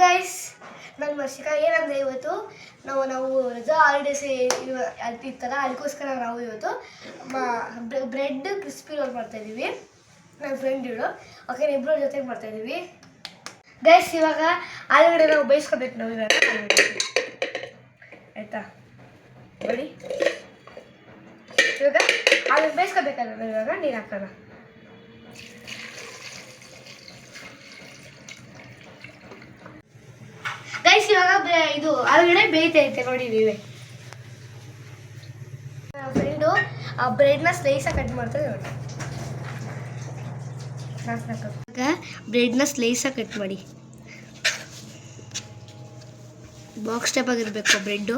Guys, ನನ್ನ ಮರ್ಷಿಕಾ ಏನಂದರೆ ಇವತ್ತು ನಾವು ರಜಾ ಹಾಲಿಡೇಸ್ ಇತ್ತಲ್ಲ, ಅದಕ್ಕೋಸ್ಕರ ನಾವು ಇವತ್ತು ಬ್ರೆಡ್ ಕ್ರಿಸ್ಪಿ ರೋಲ್ ಮಾಡ್ತಾಯಿದ್ದೀವಿ. ನನ್ನ ಫ್ರೆಂಡ್ ಇವಳು. ಓಕೆ, ಇಬ್ಬರು ಜೊತೆಗೆ ಮಾಡ್ತಾಯಿದ್ದೀವಿ. ಗೈಸ್, ಇವಾಗ ಆಲೂಗಡ್ಡೆ ನಾವು ಬೇಯಿಸ್ಕೋಬೇಕು. ನಾವು ಇವಾಗ ಆಯಿತಾ ನೋಡಿ, ಇವಾಗ ಆಲೂಗಡ್ಡೆ ಬೇಯಿಸ್ಕೋಬೇಕಲ್ಲ. ನಾವು ಇವಾಗ ನೀರು ಹಾಕೋಣ. ಗೈಸ್, ಇವಾಗ ಇದು ಆಲೂಗಡ್ಡೆ ಬೇಯ್ತೈತೆ ನೋಡಿ ನೀವೇ. ಫ್ರೆಂಡು ಆ ಬ್ರೆಡ್ನ ಸ್ಲೈಸಾಗಿ ಕಟ್ ಮಾಡ್ತಾರೆ ನೋಡಿ. ಬ್ರೆಡ್ನ ಸ್ಲೈಸಾಗಿ ಕಟ್ ಮಾಡಿ. ಬಾಕ್ಸ್ ಟೈಪ್ ಆಗಿರಬೇಕು ಬ್ರೆಡ್ಡು.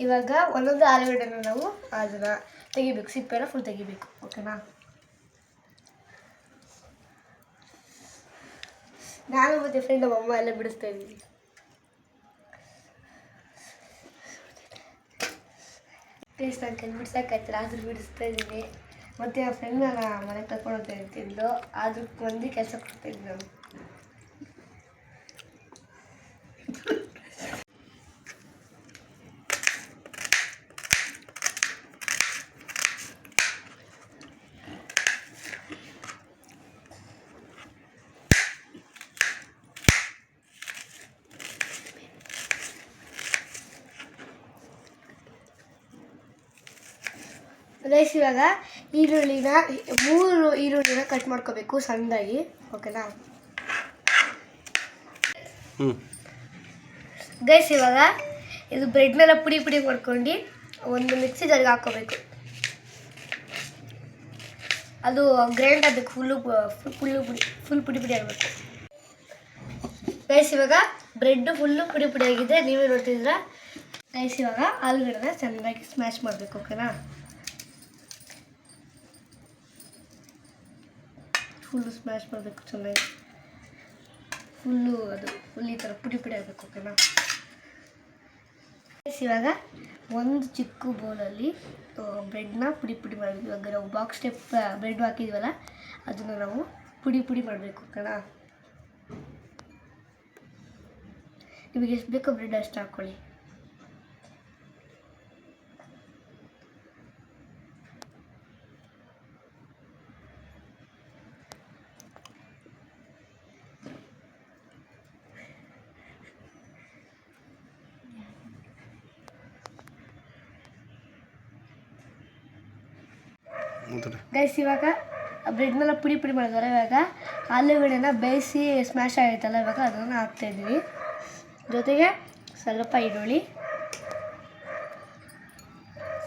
ಇವಾಗ ಒಂದೊಂದು ಆಲೂಗಡ್ಡೆನ ನಾವು ಅದನ್ನು ತೆಗಿಬೇಕು, ಸಿಪ್ಪೆಲ್ಲ ಫುಲ್ ತೆಗಿಬೇಕು. ಓಕೆನಾ? ನಾನು ಮತ್ತು ಫ್ರೆಂಡ್ ನಮ್ಮ ಅಮ್ಮ ಎಲ್ಲ ಬಿಡಿಸ್ತಾ ಇದ್ದೀವಿ. ಪ್ಲೀಸ್ ನಾನು ಕೈ ಬಿಡ್ಸೋಕ್ಕಾಯ್ತಿಲ್ಲ, ಆದರೂ ಬಿಡಿಸ್ತಾ ಇದ್ದೀನಿ. ಮತ್ತು ಆ ಫ್ರೆಂಡ್ ನಾನು ಮನೆಗೆ ಕರ್ಕೊಂಡು ಹೋಗ್ತಾ ಇರ್ತಿದ್ಲು, ಆದರೂ ಮಂದಿ ಕೆಲಸ ಕೊಡ್ತಾಯಿದ್ವಿ ನಾವು. ಗೈಸ್, ಇವಾಗ ಮೂರು ಈರುಳ್ಳಿನ ಕಟ್ ಮಾಡ್ಕೋಬೇಕು ಸಣ್ಣದಾಗಿ. ಓಕೆನಾ ಗೈಸ್? ಇವಾಗ ಇದು ಬ್ರೆಡ್ನೆಲ್ಲ ಪುಡಿ ಮಾಡ್ಕೊಂಡು ಒಂದು ಮಿಕ್ಸಿ ಜಾರಿಗೆ ಹಾಕ್ಕೋಬೇಕು. ಅದು ಗ್ರೈಂಡ್ ಆಗಬೇಕು, ಫುಲ್ ಪುಡಿ ಆಗಬೇಕು. ಗೈಸ್, ಇವಾಗ ಬ್ರೆಡ್ ಫುಲ್ಲು ಪುಡಿ ಆಗಿದೆ, ನೀವೇ ನೋಡ್ತಿದ್ದೀರಾ. ಗೈಸ್, ಇವಾಗ ಆಲೂಗಡ್ಡೆನ ಚೆನ್ನಾಗಿ ಸ್ಮ್ಯಾಶ್ ಮಾಡಬೇಕು. ಓಕೆನಾ? ಫುಲ್ಲು ಸ್ಮ್ಯಾಶ್ ಮಾಡಬೇಕು ಚೆನ್ನಾಗಿ. ಫುಲ್ ಈ ಥರ ಪುಡಿ ಆಗಬೇಕು. ಓಕೆನಾ? ಇವಾಗ ಒಂದು ಚಿಕ್ಕ ಬೌಲಲ್ಲಿ ಬ್ರೆಡ್ನ ಪುಡಿ ಮಾಡಬೇಕು. ಇವಾಗ ನಾವು ಬಾಕ್ಸ್ ಟೈಪ್ ಬ್ರೆಡ್ ಹಾಕಿದ್ವಲ್ಲ, ಅದನ್ನು ನಾವು ಪುಡಿ ಮಾಡಬೇಕು. ಓಕೆನಾ? ನಿಮಗೆ ಎಷ್ಟು ಬೇಕೋ ಬ್ರೆಡ್ ಅಷ್ಟು ಹಾಕ್ಕೊಳ್ಳಿ. ಗೈಸ್, ಇವಾಗ ಬ್ರೆಡ್ನೆಲ್ಲ ಪುಡಿ ಮಾಡಿದ್ರೆ ಇವಾಗ ಆಲೂಗಡ್ಡೆನ ಬೇಯಿಸಿ ಸ್ಮ್ಯಾಶ್ ಆಗೈತಲ್ಲ, ಇವಾಗ ಅದನ್ನು ಹಾಕ್ತಾಯಿದ್ವಿ. ಜೊತೆಗೆ ಸ್ವಲ್ಪ ಈರುಳ್ಳಿ,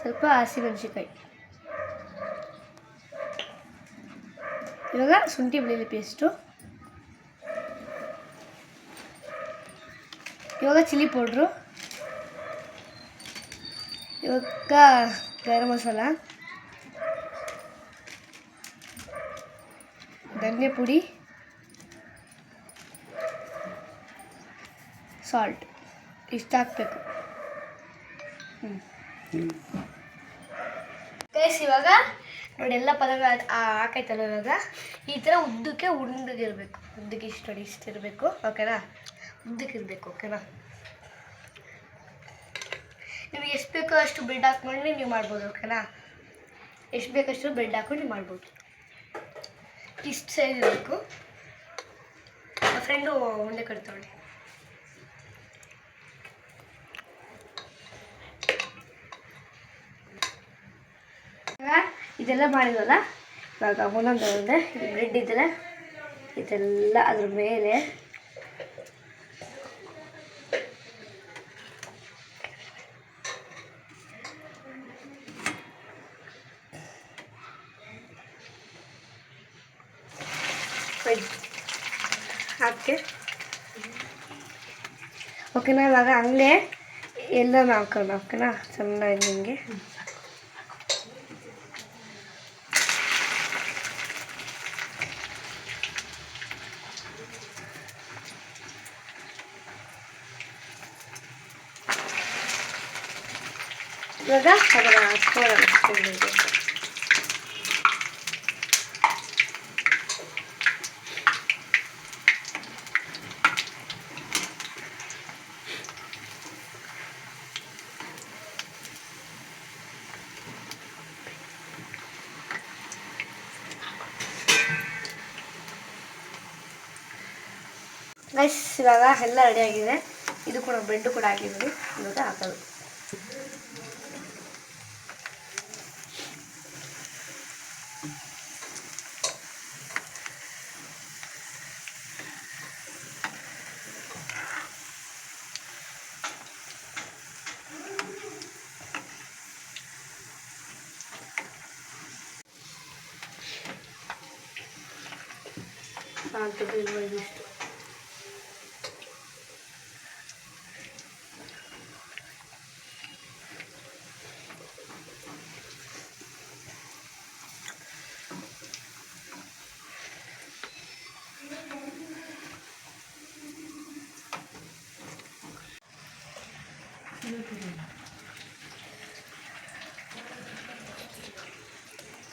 ಸ್ವಲ್ಪ ಹಸಿಮೆಣಸಿನ್ಕಾಯಿ, ಇವಾಗ ಶುಂಠಿ ಬೆಳ್ಳುಳ್ಳಿ ಪೇಸ್ಟು, ಇವಾಗ ಚಿಲ್ಲಿ ಪೌಡ್ರು, ಇವಾಗ ಗರಂ ಮಸಾಲ, ಧನಿಯಾ ಪುಡಿ, ಸಾಲ್ಟ್ ಇಷ್ಟು ಹಾಕಬೇಕು. ಗೈಸ್, ಇವಾಗ ನೋಡಿ ಎಲ್ಲ ಪದಾರ್ಥ ಹಾಕೈತಲ್ಲ. ಇವಾಗ ಈ ಥರ ಉದ್ದಗಿರಬೇಕು. ಉದ್ದಕ್ಕೆ ಇಷ್ಟು ನೋಡಿ, ಇಷ್ಟು ಇರಬೇಕು. ಓಕೆನಾ? ಉದ್ದಕ್ಕಿರಬೇಕು. ಓಕೆನಾ? ನಿಮಗೆ ಎಷ್ಟು ಬೇಕೋ ಅಷ್ಟು ಬ್ರೆಡ್ ಹಾಕ್ಕೊಂಡು ನೀವು ಮಾಡ್ಬೋದು. ಓಕೆನಾ? ಎಷ್ಟು ಬೇಕಷ್ಟು ಬ್ರೆಡ್ ಹಾಕ್ಕೊಂಡು ನೀವು ಮಾಡ್ಬೋದು. ಇಷ್ಟು ಸೈಜ್ ಇರಬೇಕು. ಫ್ರೆಂಡು ಉಂಡೆ ಕಟ್ತಾಳೆ. ಇದೆಲ್ಲ ಮಾಡಿದ್ವಲ್ಲ, ಇವಾಗ ಒಂದೊಂದೇ ಬ್ರೆಡ್ ಇದೆಲ್ಲ ಅದ್ರ ಮೇಲೆ ಹಾಕಿ. ಓಕೆನಾ? ಇವಾಗ ಹಂಗೆ ಎಲ್ಲ ಹಾಕೋಣ. ಓಕೆನಾ? ಚೆನ್ನಾಗಿ ಹಿಂಗೆ ಇವಾಗ ಅದನ್ನು ಹಾಕ್ಕೊಳ್ಳೋಣ. ಗೈಸ್ ಇವಾಗ ಎಲ್ಲ ರೆಡಿ ಆಗಿದೆ. ಇದು ಕೂಡ ಬ್ರೆಡ್ ಕೂಡ ಹಾಕಿದ್ದೀನಿ. ಇವಾಗ ಹಾಕೋದು.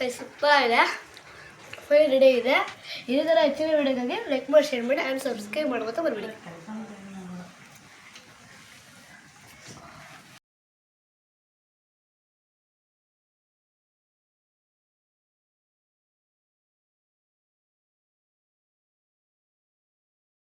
ಇಷ್ಟು ಸೂಪರ್ ಇದೆ. ಫೈಲ್ ರೆಡಿ ಇದೆ. ಇದೇ ಥರ ಹೆಚ್ಚಿನ ವಿಡಿಯೋಗಾಗಿ ಲೈಕ್ ಮಾಡಿ, ಶೇರ್ ಮಾಡಿ ಆ್ಯಂಡ್ ಸಬ್ಸ್ಕ್ರೈಬ್ ಮಾಡ್ಕೊತಾ ಬರ್ಬಿಡಿ.